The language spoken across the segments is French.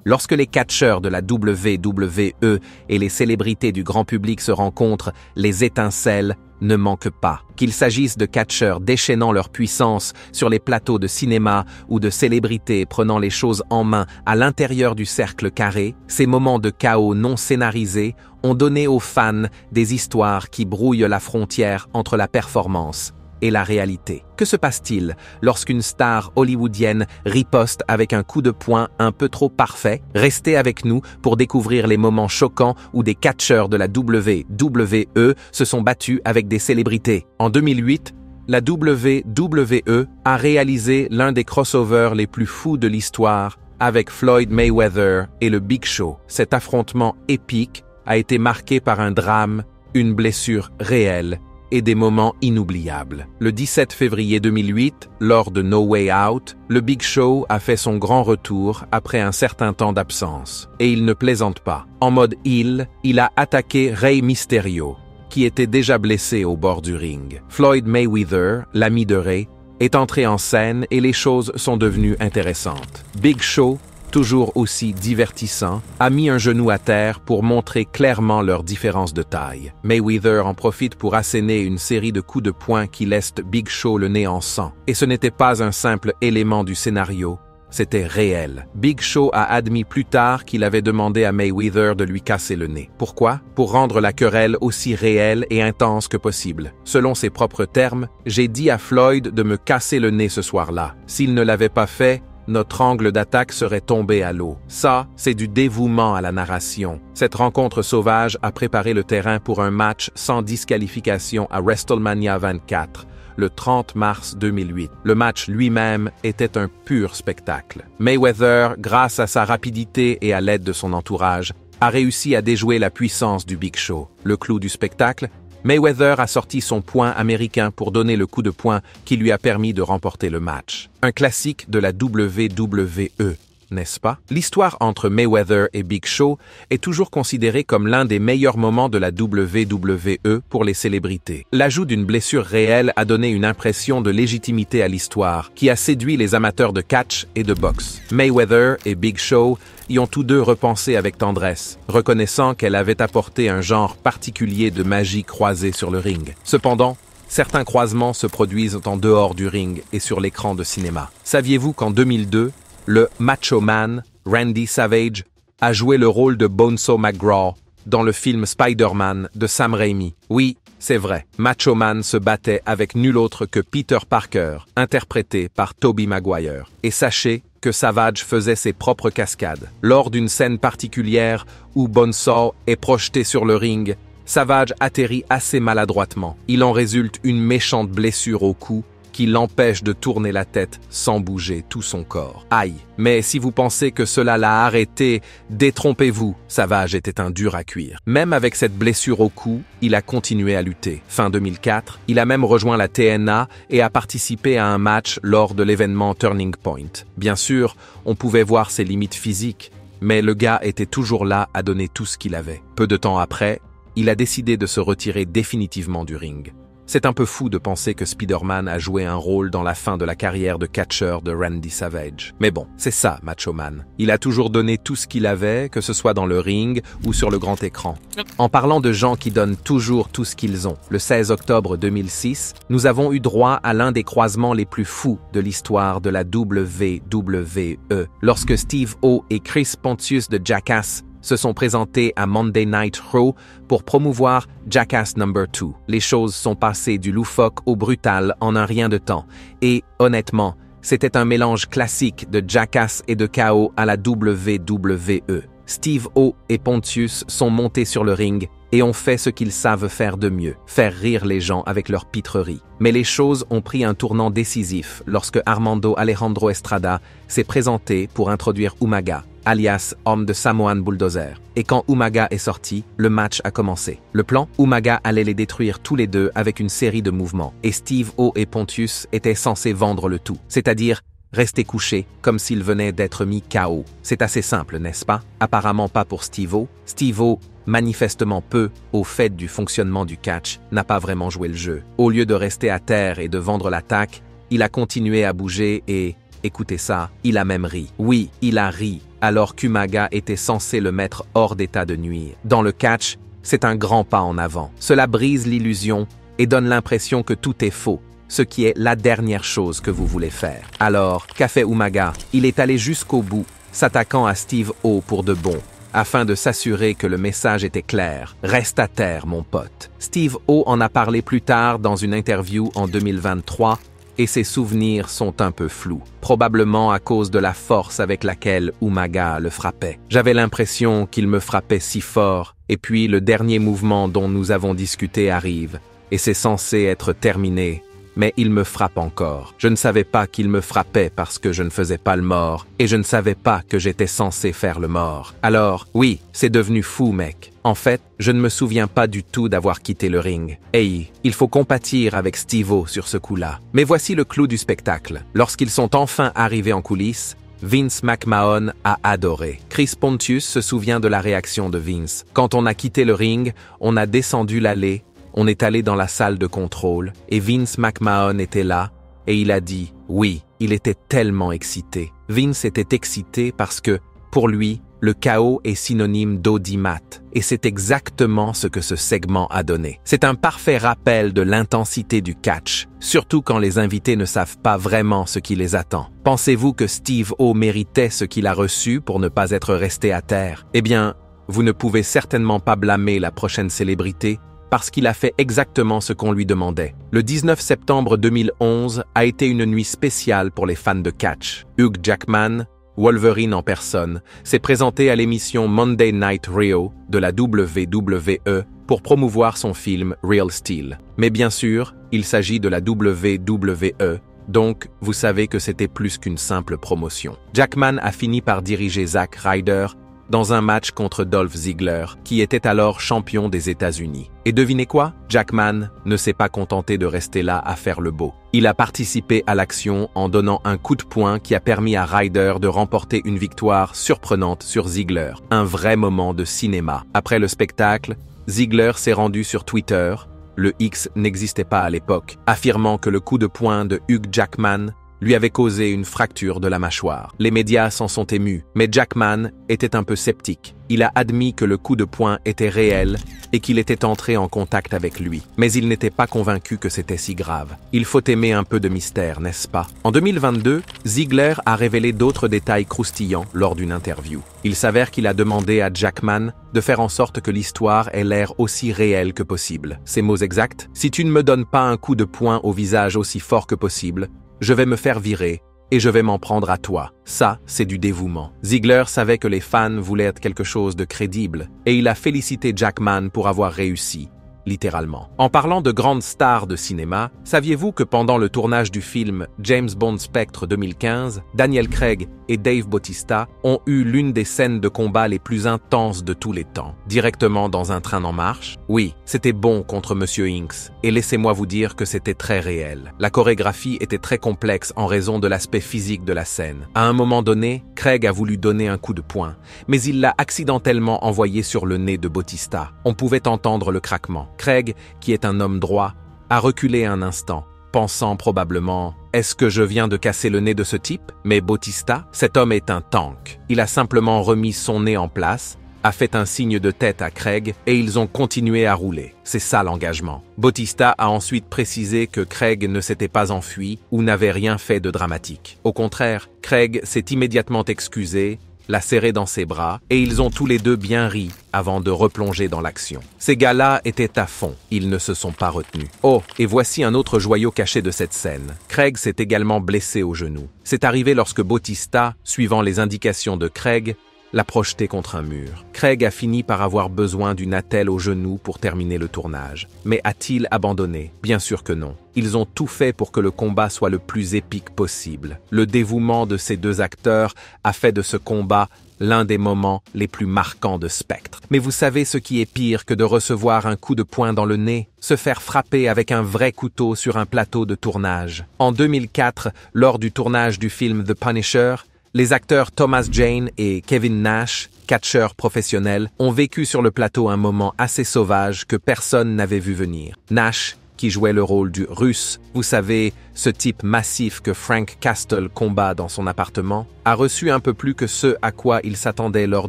Lorsque les catcheurs de la WWE et les célébrités du grand public se rencontrent, les étincelles ne manquent pas. Qu'il s'agisse de catcheurs déchaînant leur puissance sur les plateaux de cinéma ou de célébrités prenant les choses en main à l'intérieur du cercle carré, ces moments de chaos non scénarisés ont donné aux fans des histoires qui brouillent la frontière entre la performance et la réalité. Que se passe-t-il lorsqu'une star hollywoodienne riposte avec un coup de poing un peu trop parfait? Restez avec nous pour découvrir les moments choquants où des catcheurs de la WWE se sont battus avec des célébrités. En 2008, la WWE a réalisé l'un des crossovers les plus fous de l'histoire avec Floyd Mayweather et le Big Show. Cet affrontement épique a été marqué par un drame, une blessure réelle et des moments inoubliables. Le 17 février 2008, lors de No Way Out, le Big Show a fait son grand retour après un certain temps d'absence. Et il ne plaisante pas. En mode heel, il a attaqué Rey Mysterio, qui était déjà blessé au bord du ring. Floyd Mayweather, l'ami de Rey, est entré en scène et les choses sont devenues intéressantes. Big Show, toujours aussi divertissant, a mis un genou à terre pour montrer clairement leur différence de taille. Mayweather en profite pour asséner une série de coups de poing qui laissent Big Show le nez en sang. Et ce n'était pas un simple élément du scénario, c'était réel. Big Show a admis plus tard qu'il avait demandé à Mayweather de lui casser le nez. Pourquoi? Pour rendre la querelle aussi réelle et intense que possible. Selon ses propres termes, « J'ai dit à Floyd de me casser le nez ce soir-là. S'il ne l'avait pas fait, notre angle d'attaque serait tombé à l'eau. » Ça, c'est du dévouement à la narration. Cette rencontre sauvage a préparé le terrain pour un match sans disqualification à WrestleMania 24, le 30 mars 2008. Le match lui-même était un pur spectacle. Mayweather, grâce à sa rapidité et à l'aide de son entourage, a réussi à déjouer la puissance du Big Show. Le clou du spectacle? Mayweather a sorti son poing américain pour donner le coup de poing qui lui a permis de remporter le match. Un classique de la WWE, n'est-ce pas? L'histoire entre Mayweather et Big Show est toujours considérée comme l'un des meilleurs moments de la WWE pour les célébrités. L'ajout d'une blessure réelle a donné une impression de légitimité à l'histoire, qui a séduit les amateurs de catch et de boxe. Mayweather et Big Show y ont tous deux repensé avec tendresse, reconnaissant qu'elle avait apporté un genre particulier de magie croisée sur le ring. Cependant, certains croisements se produisent en dehors du ring et sur l'écran de cinéma. Saviez-vous qu'en 2002, le Macho Man, Randy Savage, a joué le rôle de Bonesaw McGraw dans le film Spider-Man de Sam Raimi? Oui, c'est vrai, Macho Man se battait avec nul autre que Peter Parker, interprété par Tobey Maguire. Et sachez que Savage faisait ses propres cascades. Lors d'une scène particulière où Bonesaw est projeté sur le ring, Savage atterrit assez maladroitement. Il en résulte une méchante blessure au cou qui l'empêche de tourner la tête sans bouger tout son corps. Aïe! Mais si vous pensez que cela l'a arrêté, détrompez-vous, Savage était un dur à cuire. Même avec cette blessure au cou, il a continué à lutter. Fin 2004, il a même rejoint la TNA et a participé à un match lors de l'événement Turning Point. Bien sûr, on pouvait voir ses limites physiques, mais le gars était toujours là à donner tout ce qu'il avait. Peu de temps après, il a décidé de se retirer définitivement du ring. C'est un peu fou de penser que Spider-Man a joué un rôle dans la fin de la carrière de catcheur de Randy Savage. Mais bon, c'est ça, Macho Man. Il a toujours donné tout ce qu'il avait, que ce soit dans le ring ou sur le grand écran. En parlant de gens qui donnent toujours tout ce qu'ils ont, le 16 octobre 2006, nous avons eu droit à l'un des croisements les plus fous de l'histoire de la WWE, lorsque Steve O et Chris Pontius de Jackass se sont présentés à Monday Night Raw pour promouvoir Jackass No. 2. Les choses sont passées du loufoque au brutal en un rien de temps. Et, honnêtement, c'était un mélange classique de Jackass et de chaos à la WWE. Steve O et Pontius sont montés sur le ring et ont fait ce qu'ils savent faire de mieux, faire rire les gens avec leur pitrerie. Mais les choses ont pris un tournant décisif lorsque Armando Alejandro Estrada s'est présenté pour introduire Umaga, alias homme de Samoan Bulldozer. Et quand Umaga est sorti, le match a commencé. Le plan, Umaga allait les détruire tous les deux avec une série de mouvements. Et Steve O et Pontius étaient censés vendre le tout, c'est-à-dire rester couchés comme s'ils venaient d'être mis KO. C'est assez simple, n'est-ce pas? Apparemment pas pour Steve O. Steve O, manifestement peu au fait du fonctionnement du catch, n'a pas vraiment joué le jeu. Au lieu de rester à terre et de vendre l'attaque, il a continué à bouger et, écoutez ça, il a même ri. Oui, il a ri, alors qu'Umaga était censé le mettre hors d'état de nuire. Dans le catch, c'est un grand pas en avant. Cela brise l'illusion et donne l'impression que tout est faux, ce qui est la dernière chose que vous voulez faire. Alors, qu'a fait Umaga? Il est allé jusqu'au bout, s'attaquant à Steve O pour de bon, afin de s'assurer que le message était clair. Reste à terre, mon pote. Steve O en a parlé plus tard dans une interview en 2023, et ses souvenirs sont un peu flous, probablement à cause de la force avec laquelle Umaga le frappait. J'avais l'impression qu'il me frappait si fort, et puis le dernier mouvement dont nous avons discuté arrive, et c'est censé être terminé, mais il me frappe encore. Je ne savais pas qu'il me frappait parce que je ne faisais pas le mort, et je ne savais pas que j'étais censé faire le mort. Alors, oui, c'est devenu fou, mec. En fait, je ne me souviens pas du tout d'avoir quitté le ring. Hey, il faut compatir avec Steve-O sur ce coup-là. Mais voici le clou du spectacle. Lorsqu'ils sont enfin arrivés en coulisses, Vince McMahon a adoré. Chris Pontius se souvient de la réaction de Vince. Quand on a quitté le ring, on a descendu l'allée, on est allé dans la salle de contrôle, et Vince McMahon était là, et il a dit « oui ». Il était tellement excité. Vince était excité parce que, pour lui, le chaos est synonyme d'audimat, et c'est exactement ce que ce segment a donné. C'est un parfait rappel de l'intensité du catch, surtout quand les invités ne savent pas vraiment ce qui les attend. Pensez-vous que Steve O méritait ce qu'il a reçu pour ne pas être resté à terre? Eh bien, vous ne pouvez certainement pas blâmer la prochaine célébrité, parce qu'il a fait exactement ce qu'on lui demandait. Le 19 septembre 2011 a été une nuit spéciale pour les fans de catch. Hugh Jackman, Wolverine en personne, s'est présenté à l'émission Monday Night Raw de la WWE pour promouvoir son film Real Steel. Mais bien sûr, il s'agit de la WWE, donc vous savez que c'était plus qu'une simple promotion. Jackman a fini par diriger Zack Ryder dans un match contre Dolph Ziggler, qui était alors champion des États-Unis. Et devinez quoi? Jackman ne s'est pas contenté de rester là à faire le beau. Il a participé à l'action en donnant un coup de poing qui a permis à Ryder de remporter une victoire surprenante sur Ziggler. Un vrai moment de cinéma. Après le spectacle, Ziggler s'est rendu sur Twitter, le X n'existait pas à l'époque, affirmant que le coup de poing de Hugh Jackman lui avait causé une fracture de la mâchoire. Les médias s'en sont émus, mais Jackman était un peu sceptique. Il a admis que le coup de poing était réel et qu'il était entré en contact avec lui. Mais il n'était pas convaincu que c'était si grave. Il faut aimer un peu de mystère, n'est-ce pas? En 2022, Ziggler a révélé d'autres détails croustillants lors d'une interview. Il s'avère qu'il a demandé à Jackman de faire en sorte que l'histoire ait l'air aussi réelle que possible. Ses mots exacts: « Si tu ne me donnes pas un coup de poing au visage aussi fort que possible, je vais me faire virer et je vais m'en prendre à toi. » Ça, c'est du dévouement. Ziggler savait que les fans voulaient être quelque chose de crédible et il a félicité Jackman pour avoir réussi, littéralement. En parlant de grandes stars de cinéma, saviez-vous que pendant le tournage du film James Bond Spectre 2015, Daniel Craig et Dave Bautista ont eu l'une des scènes de combat les plus intenses de tous les temps, directement dans un train en marche? Oui, c'était bon contre Monsieur Inks, et laissez-moi vous dire que c'était très réel. La chorégraphie était très complexe en raison de l'aspect physique de la scène. À un moment donné, Craig a voulu donner un coup de poing, mais il l'a accidentellement envoyé sur le nez de Bautista. On pouvait entendre le craquement. Craig, qui est un homme droit, a reculé un instant, pensant probablement « Est-ce que je viens de casser le nez de ce type ?» Mais Bautista, cet homme est un tank. Il a simplement remis son nez en place, a fait un signe de tête à Craig et ils ont continué à rouler. C'est ça l'engagement. Bautista a ensuite précisé que Craig ne s'était pas enfui ou n'avait rien fait de dramatique. Au contraire, Craig s'est immédiatement excusé, l'a serré dans ses bras, et ils ont tous les deux bien ri avant de replonger dans l'action. Ces gars-là étaient à fond, ils ne se sont pas retenus. Oh, et voici un autre joyau caché de cette scène. Craig s'est également blessé au genou. C'est arrivé lorsque Bautista, suivant les indications de Craig, l'a projeté contre un mur. Craig a fini par avoir besoin d'une attelle au genou pour terminer le tournage. Mais a-t-il abandonné? Bien sûr que non. Ils ont tout fait pour que le combat soit le plus épique possible. Le dévouement de ces deux acteurs a fait de ce combat l'un des moments les plus marquants de Spectre. Mais vous savez ce qui est pire que de recevoir un coup de poing dans le nez? Se faire frapper avec un vrai couteau sur un plateau de tournage. En 2004, lors du tournage du film The Punisher, les acteurs Thomas Jane et Kevin Nash, catcheurs professionnels, ont vécu sur le plateau un moment assez sauvage que personne n'avait vu venir. Nash, qui jouait le rôle du Russe, vous savez, ce type massif que Frank Castle combat dans son appartement, a reçu un peu plus que ce à quoi il s'attendait lors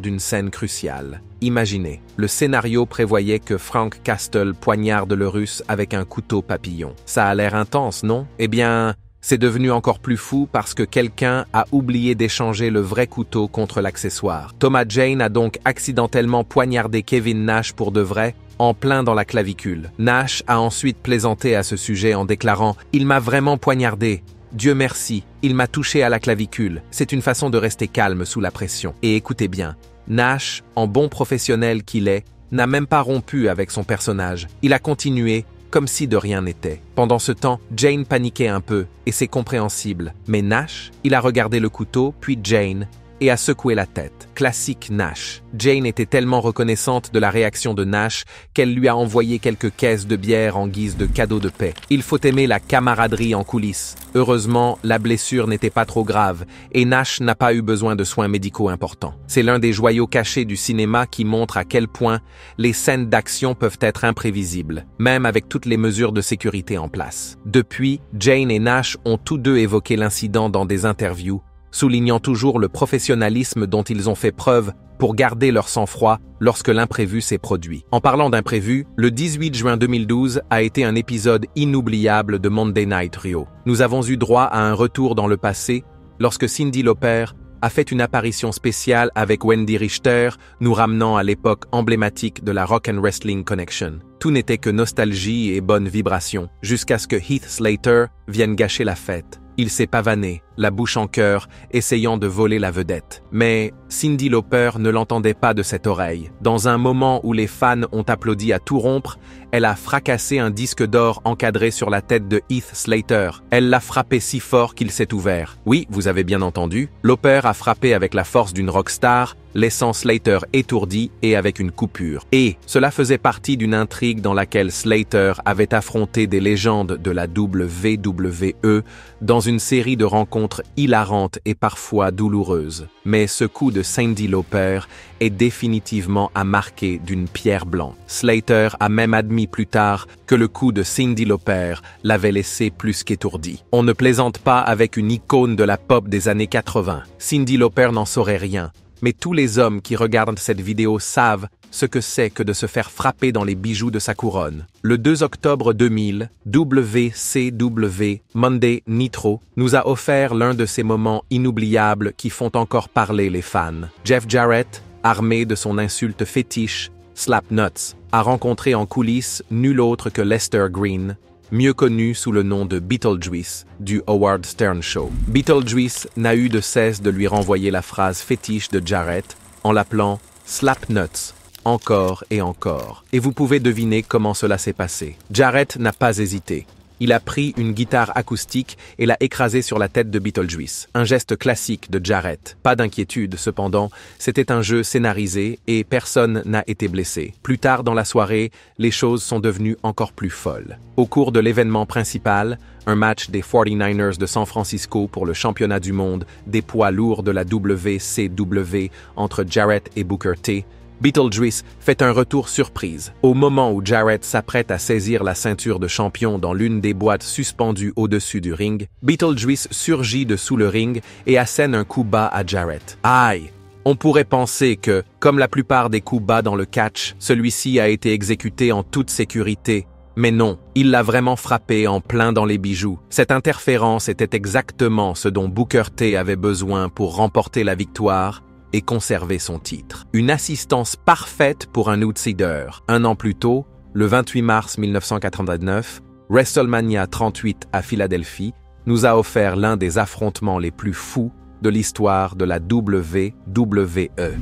d'une scène cruciale. Imaginez, le scénario prévoyait que Frank Castle poignarde le Russe avec un couteau papillon. Ça a l'air intense, non? Eh bien, c'est devenu encore plus fou parce que quelqu'un a oublié d'échanger le vrai couteau contre l'accessoire. Thomas Jane a donc accidentellement poignardé Kevin Nash pour de vrai, en plein dans la clavicule. Nash a ensuite plaisanté à ce sujet en déclarant « Il m'a vraiment poignardé. Dieu merci, il m'a touché à la clavicule. C'est une façon de rester calme sous la pression. » Et écoutez bien, Nash, en bon professionnel qu'il est, n'a même pas rompu avec son personnage. Il a continué, comme si de rien n'était. Pendant ce temps, Jane paniquait un peu, et c'est compréhensible. Mais Nash, il a regardé le couteau, puis Jane, et a secoué la tête. Classique Nash. Jane était tellement reconnaissante de la réaction de Nash qu'elle lui a envoyé quelques caisses de bière en guise de cadeau de paix. Il faut aimer la camaraderie en coulisses. Heureusement, la blessure n'était pas trop grave et Nash n'a pas eu besoin de soins médicaux importants. C'est l'un des joyaux cachés du cinéma qui montre à quel point les scènes d'action peuvent être imprévisibles, même avec toutes les mesures de sécurité en place. Depuis, Jane et Nash ont tous deux évoqué l'incident dans des interviews, soulignant toujours le professionnalisme dont ils ont fait preuve pour garder leur sang-froid lorsque l'imprévu s'est produit. En parlant d'imprévu, le 18 juin 2012 a été un épisode inoubliable de Monday Night Raw. Nous avons eu droit à un retour dans le passé lorsque Cyndi Lauper a fait une apparition spéciale avec Wendy Richter, nous ramenant à l'époque emblématique de la Rock and Wrestling Connection. Tout n'était que nostalgie et bonne vibration, jusqu'à ce que Heath Slater vienne gâcher la fête. Il s'est pavané, la bouche en cœur, essayant de voler la vedette. Mais Cyndi Lauper ne l'entendait pas de cette oreille. Dans un moment où les fans ont applaudi à tout rompre, elle a fracassé un disque d'or encadré sur la tête de Heath Slater. Elle l'a frappé si fort qu'il s'est ouvert. Oui, vous avez bien entendu, Lauper a frappé avec la force d'une rockstar, laissant Slater étourdi et avec une coupure. Et cela faisait partie d'une intrigue dans laquelle Slater avait affronté des légendes de la WWE dans une série de rencontres hilarantes et parfois douloureuses. Mais ce coup de Cyndi Lauper est définitivement à marquer d'une pierre blanche. Slater a même admis plus tard que le coup de Cyndi Lauper l'avait laissé plus qu'étourdi. On ne plaisante pas avec une icône de la pop des années 80. Cyndi Lauper n'en saurait rien. Mais tous les hommes qui regardent cette vidéo savent ce que c'est que de se faire frapper dans les bijoux de sa couronne. Le 2 octobre 2000, WCW Monday Nitro nous a offert l'un de ces moments inoubliables qui font encore parler les fans. Jeff Jarrett, armé de son insulte fétiche, Slapnuts, a rencontré en coulisses nul autre que Lester Green, mieux connu sous le nom de Beetlejuice, du Howard Stern Show. Beetlejuice n'a eu de cesse de lui renvoyer la phrase fétiche de Jarrett en l'appelant « Slapnuts », encore et encore. Et vous pouvez deviner comment cela s'est passé. Jarrett n'a pas hésité. Il a pris une guitare acoustique et l'a écrasée sur la tête de Beetlejuice. Un geste classique de Jarrett. Pas d'inquiétude, cependant, c'était un jeu scénarisé et personne n'a été blessé. Plus tard dans la soirée, les choses sont devenues encore plus folles. Au cours de l'événement principal, un match des 49ers de San Francisco pour le championnat du monde des poids lourds de la WCW entre Jarrett et Booker T, Beetlejuice fait un retour surprise. Au moment où Jarrett s'apprête à saisir la ceinture de champion dans l'une des boîtes suspendues au-dessus du ring, Beetlejuice surgit de sous le ring et assène un coup bas à Jarrett. Aïe! On pourrait penser que, comme la plupart des coups bas dans le catch, celui-ci a été exécuté en toute sécurité. Mais non, il l'a vraiment frappé en plein dans les bijoux. Cette interférence était exactement ce dont Booker T avait besoin pour remporter la victoire et conserver son titre. Une assistance parfaite pour un outsider. Un an plus tôt, le 28 mars 1989, WrestleMania 38 à Philadelphie nous a offert l'un des affrontements les plus fous de l'histoire de la WWE.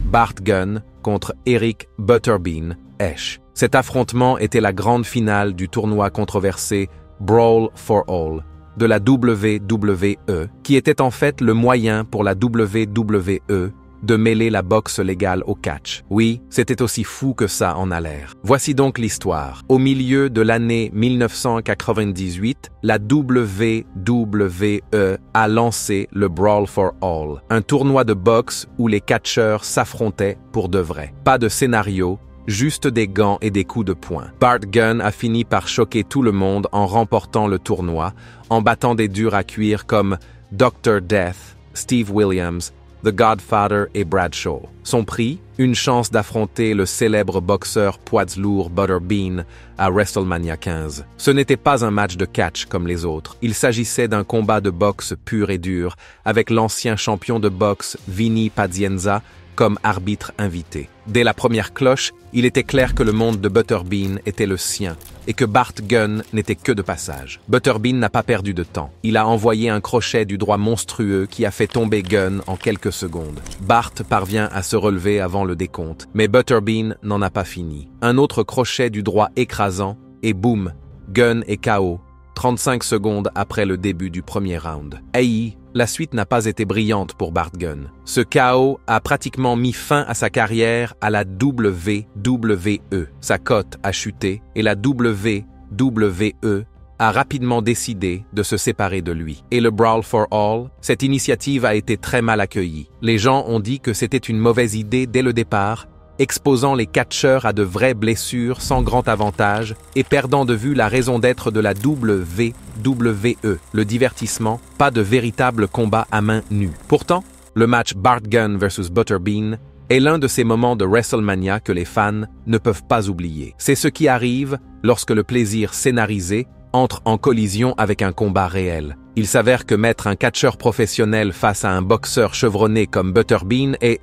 Bart Gunn contre Eric Butterbean Esch. Cet affrontement était la grande finale du tournoi controversé Brawl for All de la WWE, qui était en fait le moyen pour la WWE de mêler la boxe légale au catch. Oui, c'était aussi fou que ça en a l'air. Voici donc l'histoire. Au milieu de l'année 1998, la WWE a lancé le Brawl for All, un tournoi de boxe où les catcheurs s'affrontaient pour de vrai. Pas de scénario, juste des gants et des coups de poing. Bart Gunn a fini par choquer tout le monde en remportant le tournoi, en battant des durs à cuire comme Dr. Death, Steve Williams, The Godfather et Bradshaw. Son prix, une chance d'affronter le célèbre boxeur poids lourd Butterbean à WrestleMania 15. Ce n'était pas un match de catch comme les autres. Il s'agissait d'un combat de boxe pur et dur, avec l'ancien champion de boxe Vinny Pazienza comme arbitre invité. Dès la première cloche, il était clair que le monde de Butterbean était le sien et que Bart Gunn n'était que de passage. Butterbean n'a pas perdu de temps. Il a envoyé un crochet du droit monstrueux qui a fait tomber Gunn en quelques secondes. Bart parvient à se relever avant le décompte, mais Butterbean n'en a pas fini. Un autre crochet du droit écrasant et boum, Gunn est KO, 35 secondes après le début du premier round. Aïe, la suite n'a pas été brillante pour Bart Gunn. Ce KO a pratiquement mis fin à sa carrière à la WWE. Sa cote a chuté et la WWE a rapidement décidé de se séparer de lui. Et le Brawl for All, cette initiative a été très mal accueillie. Les gens ont dit que c'était une mauvaise idée dès le départ, exposant les catcheurs à de vraies blessures sans grand avantage et perdant de vue la raison d'être de la WWE, le divertissement, pas de véritable combat à main nue. Pourtant, le match Bart Gunn vs Butterbean est l'un de ces moments de WrestleMania que les fans ne peuvent pas oublier. C'est ce qui arrive lorsque le plaisir scénarisé entre en collision avec un combat réel. Il s'avère que mettre un catcheur professionnel face à un boxeur chevronné comme Butterbean est,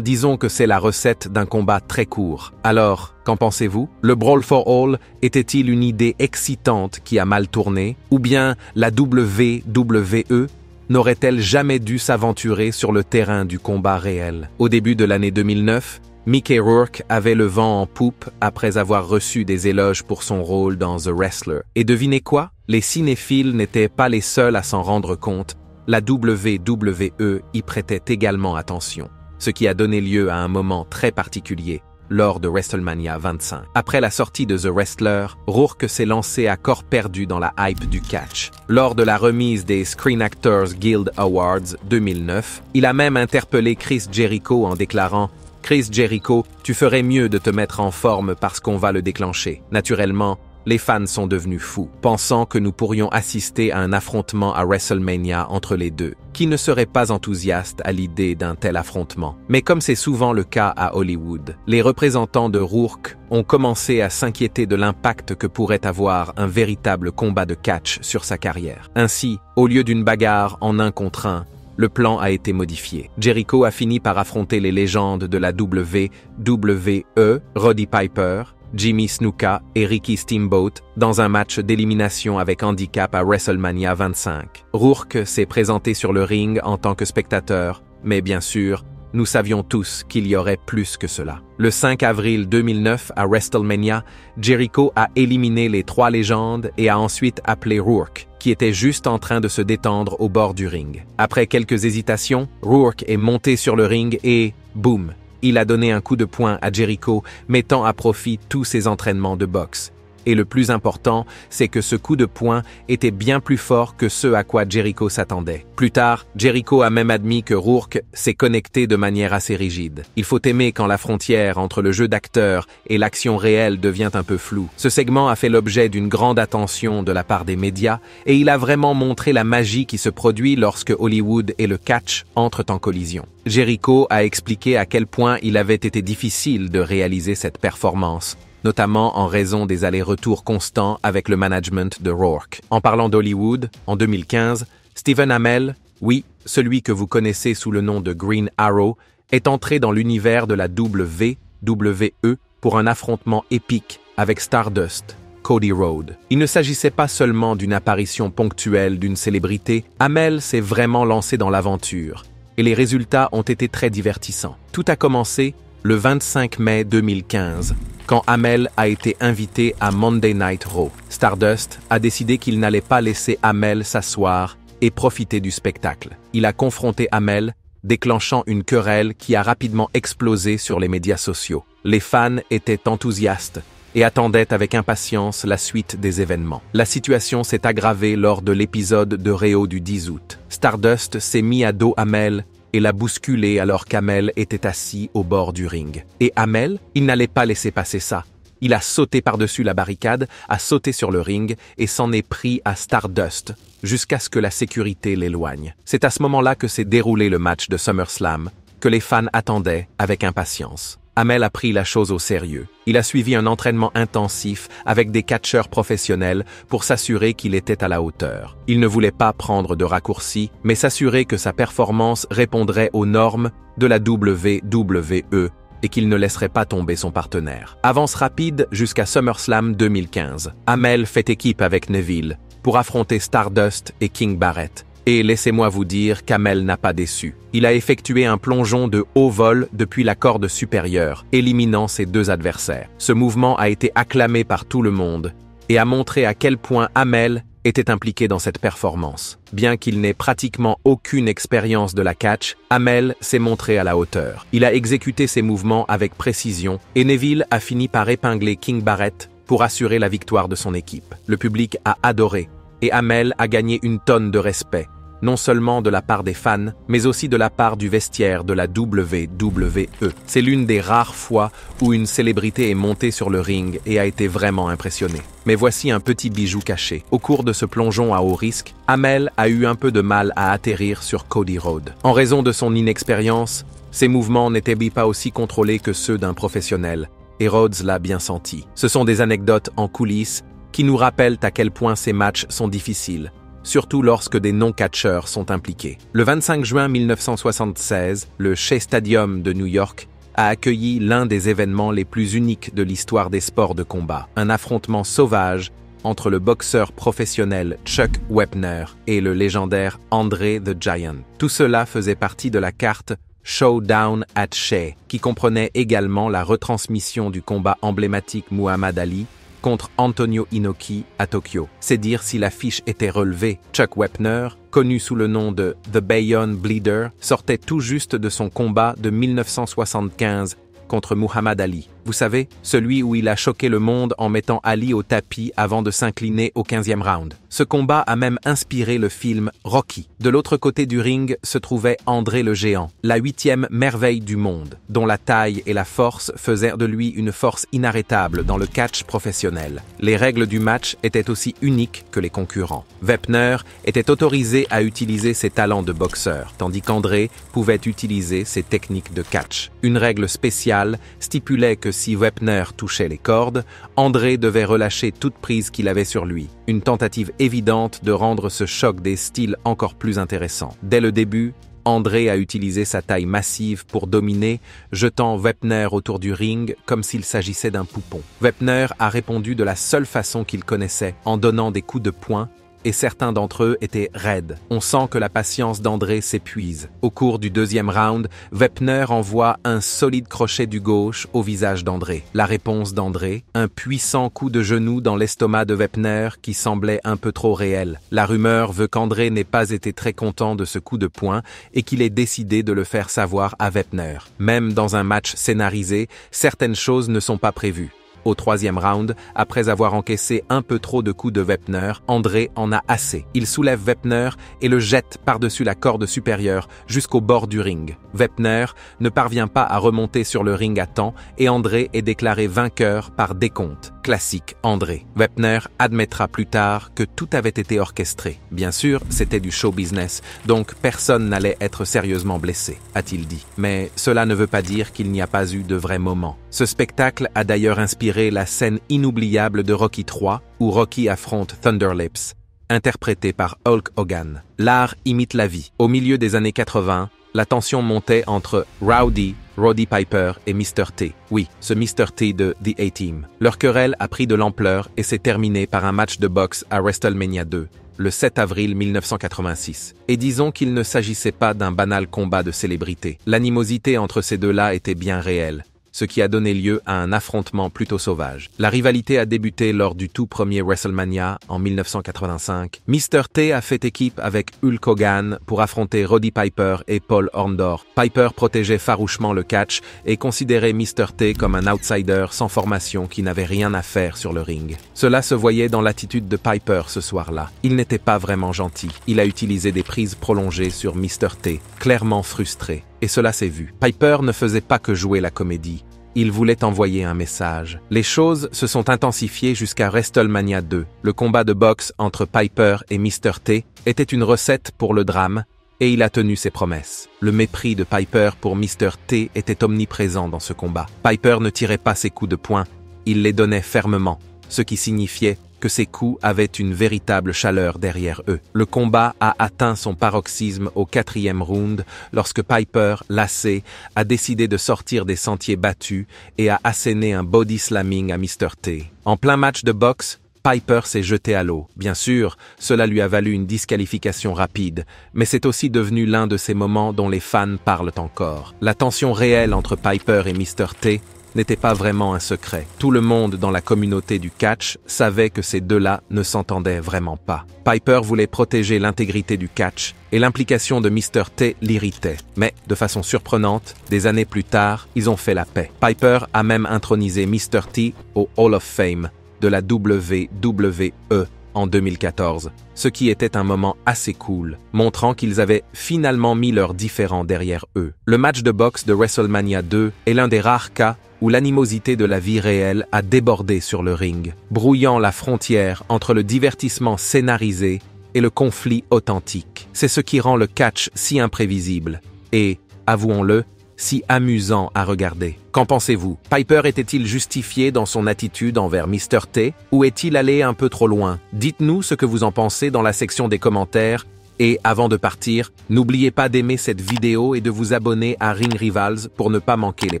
disons que c'est la recette d'un combat très court. Alors, qu'en pensez-vous? Le Brawl for All était-il une idée excitante qui a mal tourné? Ou bien la WWE n'aurait-elle jamais dû s'aventurer sur le terrain du combat réel? Au début de l'année 2009, Mickey Rourke avait le vent en poupe après avoir reçu des éloges pour son rôle dans The Wrestler. Et devinez quoi? Les cinéphiles n'étaient pas les seuls à s'en rendre compte. La WWE y prêtait également attention, ce qui a donné lieu à un moment très particulier lors de WrestleMania 25. Après la sortie de The Wrestler, Rourke s'est lancé à corps perdu dans la hype du catch. Lors de la remise des Screen Actors Guild Awards 2009, il a même interpellé Chris Jericho en déclarant « Chris Jericho, tu ferais mieux de te mettre en forme parce qu'on va le déclencher. » Naturellement, les fans sont devenus fous, pensant que nous pourrions assister à un affrontement à WrestleMania entre les deux. Qui ne serait pas enthousiaste à l'idée d'un tel affrontement? Mais comme c'est souvent le cas à Hollywood, les représentants de Rourke ont commencé à s'inquiéter de l'impact que pourrait avoir un véritable combat de catch sur sa carrière. Ainsi, au lieu d'une bagarre en 1 contre 1, le plan a été modifié. Jericho a fini par affronter les légendes de la WWE, Roddy Piper, Jimmy Snuka et Ricky Steamboat dans un match d'élimination avec handicap à WrestleMania 25. Rourke s'est présenté sur le ring en tant que spectateur, mais bien sûr, nous savions tous qu'il y aurait plus que cela. Le 5 avril 2009 à WrestleMania, Jericho a éliminé les 3 légendes et a ensuite appelé Rourke, qui était juste en train de se détendre au bord du ring. Après quelques hésitations, Rourke est monté sur le ring et, boum, il a donné un coup de poing à Jericho, mettant à profit tous ses entraînements de boxe. Et le plus important, c'est que ce coup de poing était bien plus fort que ce à quoi Jericho s'attendait. Plus tard, Jericho a même admis que Rourke s'est connecté de manière assez rigide. Il faut aimer quand la frontière entre le jeu d'acteur et l'action réelle devient un peu floue. Ce segment a fait l'objet d'une grande attention de la part des médias et il a vraiment montré la magie qui se produit lorsque Hollywood et le catch entrent en collision. Jericho a expliqué à quel point il avait été difficile de réaliser cette performance, notamment en raison des allers-retours constants avec le management de Rourke. En parlant d'Hollywood, en 2015, Stephen Amell, oui, celui que vous connaissez sous le nom de Green Arrow, est entré dans l'univers de la WWE pour un affrontement épique avec Stardust, Cody Rhodes. Il ne s'agissait pas seulement d'une apparition ponctuelle d'une célébrité, Amell s'est vraiment lancé dans l'aventure, et les résultats ont été très divertissants. Tout a commencé le 25 mai 2015, quand Amell a été invité à Monday Night Raw. Stardust a décidé qu'il n'allait pas laisser Amell s'asseoir et profiter du spectacle. Il a confronté Amell, déclenchant une querelle qui a rapidement explosé sur les médias sociaux. Les fans étaient enthousiastes et attendaient avec impatience la suite des événements. La situation s'est aggravée lors de l'épisode de Raw du 10 août. Stardust s'est mis à dos Amell et l'a bousculé alors qu'Amel était assis au bord du ring. Et Amel, il n'allait pas laisser passer ça. Il a sauté par-dessus la barricade, a sauté sur le ring et s'en est pris à Stardust, jusqu'à ce que la sécurité l'éloigne. C'est à ce moment-là que s'est déroulé le match de SummerSlam, que les fans attendaient avec impatience. Amel a pris la chose au sérieux. Il a suivi un entraînement intensif avec des catcheurs professionnels pour s'assurer qu'il était à la hauteur. Il ne voulait pas prendre de raccourcis, mais s'assurer que sa performance répondrait aux normes de la WWE et qu'il ne laisserait pas tomber son partenaire. Avance rapide jusqu'à SummerSlam 2015. Amel fait équipe avec Neville pour affronter Stardust et King Barrett. Et laissez-moi vous dire qu'Amel n'a pas déçu. Il a effectué un plongeon de haut vol depuis la corde supérieure, éliminant ses deux adversaires. Ce mouvement a été acclamé par tout le monde et a montré à quel point Amel était impliqué dans cette performance. Bien qu'il n'ait pratiquement aucune expérience de la catch, Amel s'est montré à la hauteur. Il a exécuté ses mouvements avec précision et Neville a fini par épingler King Barrett pour assurer la victoire de son équipe. Le public a adoré et Amel a gagné une tonne de respect, non seulement de la part des fans, mais aussi de la part du vestiaire de la WWE. C'est l'une des rares fois où une célébrité est montée sur le ring et a été vraiment impressionnée. Mais voici un petit bijou caché. Au cours de ce plongeon à haut risque, Amel a eu un peu de mal à atterrir sur Cody Rhodes. En raison de son inexpérience, ses mouvements n'étaient pas aussi contrôlés que ceux d'un professionnel, et Rhodes l'a bien senti. Ce sont des anecdotes en coulisses qui nous rappellent à quel point ces matchs sont difficiles, surtout lorsque des non-catcheurs sont impliqués. Le 25 juin 1976, le Shea Stadium de New York a accueilli l'un des événements les plus uniques de l'histoire des sports de combat, un affrontement sauvage entre le boxeur professionnel Chuck Wepner et le légendaire André the Giant. Tout cela faisait partie de la carte Showdown at Shea, qui comprenait également la retransmission du combat emblématique Muhammad Ali contre Antonio Inoki à Tokyo. C'est dire si l'affiche était relevée. Chuck Wepner, connu sous le nom de The Bayonne Bleeder, sortait tout juste de son combat de 1975 contre Muhammad Ali. Vous savez, celui où il a choqué le monde en mettant Ali au tapis avant de s'incliner au 15e round. Ce combat a même inspiré le film Rocky. De l'autre côté du ring se trouvait André le Géant, la 8e merveille du monde, dont la taille et la force faisaient de lui une force inarrêtable dans le catch professionnel. Les règles du match étaient aussi uniques que les concurrents. Wepner était autorisé à utiliser ses talents de boxeur, tandis qu'André pouvait utiliser ses techniques de catch. Une règle spéciale stipulait que si Wepner touchait les cordes, André devait relâcher toute prise qu'il avait sur lui. Une tentative évidente de rendre ce choc des styles encore plus intéressant. Dès le début, André a utilisé sa taille massive pour dominer, jetant Wepner autour du ring comme s'il s'agissait d'un poupon. Wepner a répondu de la seule façon qu'il connaissait, en donnant des coups de poing, et certains d'entre eux étaient raides. On sent que la patience d'André s'épuise. Au cours du deuxième round, Wepner envoie un solide crochet du gauche au visage d'André. La réponse d'André, un puissant coup de genou dans l'estomac de Wepner qui semblait un peu trop réel. La rumeur veut qu'André n'ait pas été très content de ce coup de poing et qu'il ait décidé de le faire savoir à Wepner. Même dans un match scénarisé, certaines choses ne sont pas prévues. Au troisième round, après avoir encaissé un peu trop de coups de Wepner, André en a assez. Il soulève Wepner et le jette par-dessus la corde supérieure jusqu'au bord du ring. Wepner ne parvient pas à remonter sur le ring à temps et André est déclaré vainqueur par décompte. Classique André. Wepner admettra plus tard que tout avait été orchestré. Bien sûr, c'était du show business, donc personne n'allait être sérieusement blessé, a-t-il dit. Mais cela ne veut pas dire qu'il n'y a pas eu de vrais moments. Ce spectacle a d'ailleurs inspiré la scène inoubliable de Rocky III, où Rocky affronte Thunder Lips, interprété par Hulk Hogan. L'art imite la vie. Au milieu des années 80, la tension montait entre Roddy Piper et Mr. T. Oui, ce Mr. T de The A-Team. Leur querelle a pris de l'ampleur et s'est terminée par un match de boxe à WrestleMania 2, le 7 avril 1986. Et disons qu'il ne s'agissait pas d'un banal combat de célébrité. L'animosité entre ces deux-là était bien réelle. ce qui a donné lieu à un affrontement plutôt sauvage. La rivalité a débuté lors du tout premier WrestleMania en 1985. Mr. T a fait équipe avec Hulk Hogan pour affronter Roddy Piper et Paul Orndorff. Piper protégeait farouchement le catch et considérait Mr. T comme un outsider sans formation qui n'avait rien à faire sur le ring. Cela se voyait dans l'attitude de Piper ce soir-là. Il n'était pas vraiment gentil. Il a utilisé des prises prolongées sur Mr. T, clairement frustré. Et cela s'est vu. Piper ne faisait pas que jouer la comédie. Il voulait envoyer un message. Les choses se sont intensifiées jusqu'à WrestleMania 2. Le combat de boxe entre Piper et Mr. T était une recette pour le drame, et il a tenu ses promesses. Le mépris de Piper pour Mr. T était omniprésent dans ce combat. Piper ne tirait pas ses coups de poing, il les donnait fermement, ce qui signifiait que ses coups avaient une véritable chaleur derrière eux. Le combat a atteint son paroxysme au 4e round lorsque Piper, lassé, a décidé de sortir des sentiers battus et a asséné un body slamming à Mr. T. En plein match de boxe, Piper s'est jeté à l'eau. Bien sûr, cela lui a valu une disqualification rapide, mais c'est aussi devenu l'un de ces moments dont les fans parlent encore. La tension réelle entre Piper et Mr. T n'était pas vraiment un secret. Tout le monde dans la communauté du catch savait que ces deux-là ne s'entendaient vraiment pas. Piper voulait protéger l'intégrité du catch et l'implication de Mr. T l'irritait. Mais, de façon surprenante, des années plus tard, ils ont fait la paix. Piper a même intronisé Mr. T au Hall of Fame de la WWE en 2014, ce qui était un moment assez cool, montrant qu'ils avaient finalement mis leurs différends derrière eux. Le match de boxe de WrestleMania 2 est l'un des rares cas où l'animosité de la vie réelle a débordé sur le ring, brouillant la frontière entre le divertissement scénarisé et le conflit authentique. C'est ce qui rend le catch si imprévisible et, avouons-le, si amusant à regarder. Qu'en pensez-vous? Piper était-il justifié dans son attitude envers Mr. T ou est-il allé un peu trop loin? Dites-nous ce que vous en pensez dans la section des commentaires et avant de partir, n'oubliez pas d'aimer cette vidéo et de vous abonner à Ring Rivals pour ne pas manquer les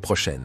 prochaines.